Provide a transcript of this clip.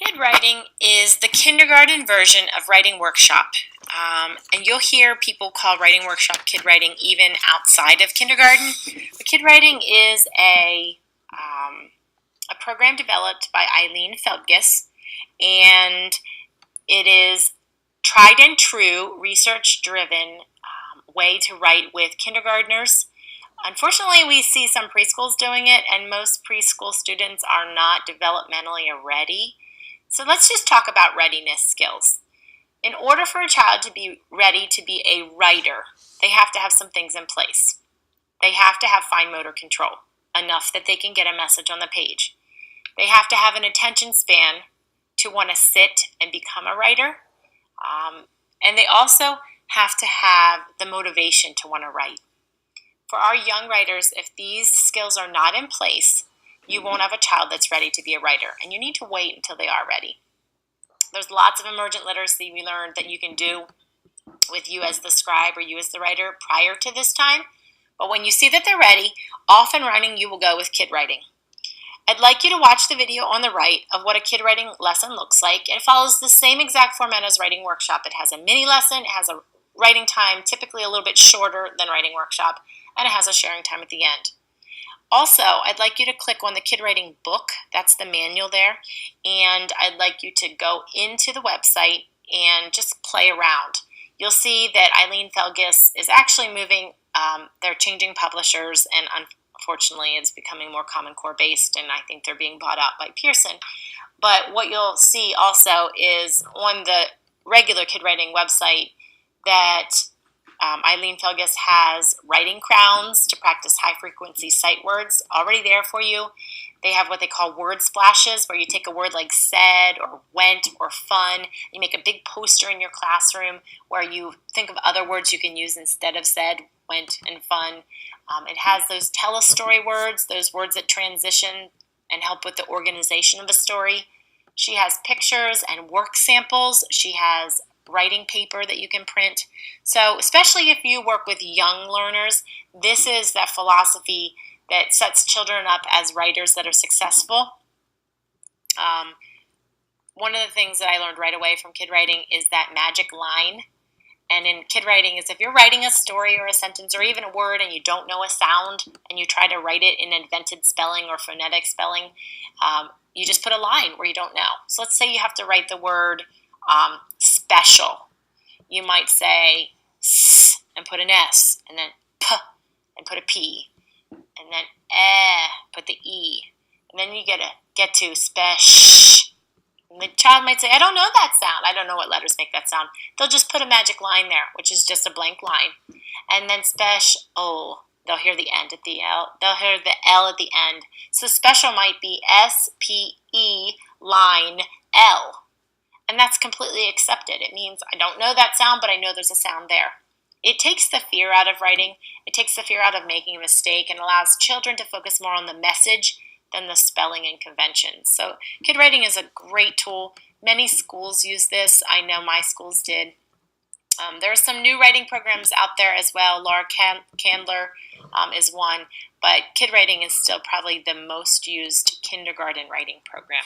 Kid writing is the kindergarten version of writing workshop. And you'll hear people call writing workshop kid writing even outside of kindergarten. But kid writing is a program developed by Eileen Feldges, and it is tried and true, research-driven way to write with kindergartners. Unfortunately, we see some preschools doing it, and most preschool students are not developmentally ready. So let's just talk about readiness skills. In order for a child to be ready to be a writer, they have to have some things in place. They have to have fine motor control, enough that they can get a message on the page. They have to have an attention span to want to sit and become a writer. And they also have to have the motivation to want to write. For our young writers, if these skills are not in place, you won't have a child that's ready to be a writer, and you need to wait until they are ready. There's lots of emergent literacy we learned that you can do with you as the scribe or you as the writer prior to this time, but when you see that they're ready, off and running, you will go with kid writing. I'd like you to watch the video on the right of what a kid writing lesson looks like. It follows the same exact format as writing workshop. It has a mini lesson, it has a writing time, typically a little bit shorter than writing workshop, and it has a sharing time at the end. Also, I'd like you to click on the kid writing book, that's the manual there, and I'd like you to go into the website and just play around. You'll see that Eileen Feldges is actually moving, they're changing publishers, and unfortunately it's becoming more Common Core based, and I think they're being bought out by Pearson. But what you'll see also is on the regular kid writing website that Eileen Feldges has writing crowns to practice high-frequency sight words already there for you. They have what they call word splashes, where you take a word like said or went or fun. You make a big poster in your classroom where you think of other words you can use instead of said, went, and fun. It has those tell a story words, those words that transition and help with the organization of a story. She has pictures and work samples. She has writing paper that you can print. So especially if you work with young learners, this is that philosophy that sets children up as writers that are successful. One of the things that I learned right away from kid writing is that magic line. And in kid writing is if you're writing a story or a sentence or even a word and you don't know a sound and you try to write it in invented spelling or phonetic spelling, you just put a line where you don't know. So let's say you have to write the word special. You might say S and put an S, and then P and put a P, and then put the E, and then you get to spesh. And the child might say, I don't know that sound. I don't know what letters make that sound. They'll just put a magic line there, which is just a blank line. And then special, they'll hear the end at the L. They'll hear the L at the end. So special might be S-P-E line L. And that's completely accepted. It means I don't know that sound, but I know there's a sound there. It takes the fear out of writing. It takes the fear out of making a mistake and allows children to focus more on the message than the spelling and conventions. So kid writing is a great tool. Many schools use this. I know my schools did. There are some new writing programs out there as well. Laura Candler is one, but kid writing is still probably the most used kindergarten writing program.